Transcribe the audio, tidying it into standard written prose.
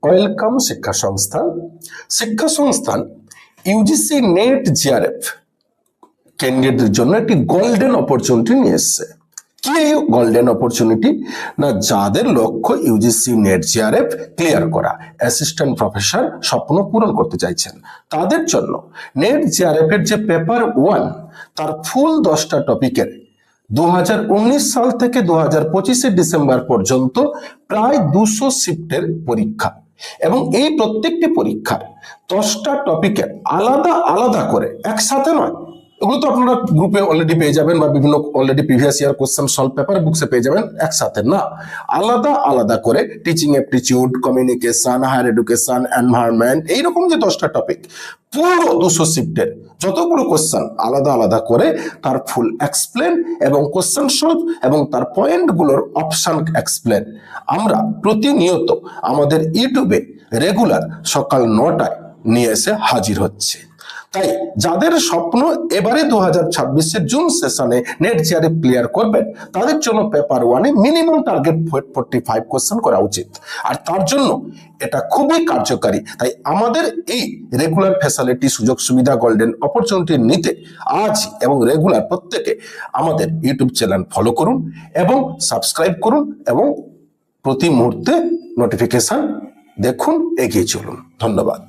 Welcome শিক্ষা সংস্থান UGC net JRF ক্যান্ডিডেটদের জন্য একটি গোল্ডেন অপরচুনিটি নিয়ে এসেছে। কি এই গোল্ডেন অপরচুনিটি? না, যাদের লক্ষ্য ইউজিসি নেট জিআরএফ ক্লিয়ার করা, অ্যাসিস্ট্যান্ট প্রফেসর স্বপ্ন পূরণ করতে চাইছেন, তাদের জন্য নেট জিআরএফ এর যে পেপার 1 তার ফুল 10টা টপিকের 2019 সাল থেকে 2025 ডিসেম্বর পর্যন্ত প্রায় 200 শিফটের পরীক্ষা, এবং এই প্রত্যেকটি পরীক্ষার 10টা টপিকের আলাদা আলাদা করে, একসাথে নয়, এগুলো তো আপনারা গ্রুপে অলরেডি পেয়ে যাবেন বা বিভিন্ন already previous year question solve paper বুকসে পেয়ে যাবেন, একসাথে না, আলাদা আলাদা করে teaching aptitude, communication, higher education, environment, এইরকম যে 10টা টপিক পুরো 200 শিফটের যতগুলো কোশ্চেন আলাদা আলাদা করে তার ফুল এক্সপ্লেন এবং কোশ্চেন সলভ এবং তার পয়েন্টগুলোর অপশন এক্সপ্লেন আমরা প্রতিনিয়ত আমাদের ইউটিউবে রেগুলার সকাল 9টায় নিয়ে এসে হাজির হচ্ছে। তাই যাদের স্বপ্ন এবারে 2026 জুন সেশনে নেট জিআরএফ ক্লিয়ার করবেন, তাদের জন্য পেপার 1 এ মিনিমাম টার্গেট 45 কোশ্চেন করা উচিত, আর তার জন্য এটা খুবই কার্যকারী। তাই আমাদের এই রেগুলার ফ্যাসিলিটি, সুযোগ সুবিধা, গোল্ডেন অপরচুনিটি নিতে আজ এবং রেগুলার প্রত্যেকে আমাদের ইউটিউব চ্যানেল ফলো করুন এবং সাবস্ক্রাইব করুন এবং প্রতি মুহূর্তে নোটিফিকেশন দেখুন, এগিয়ে চলুন। ধন্যবাদ।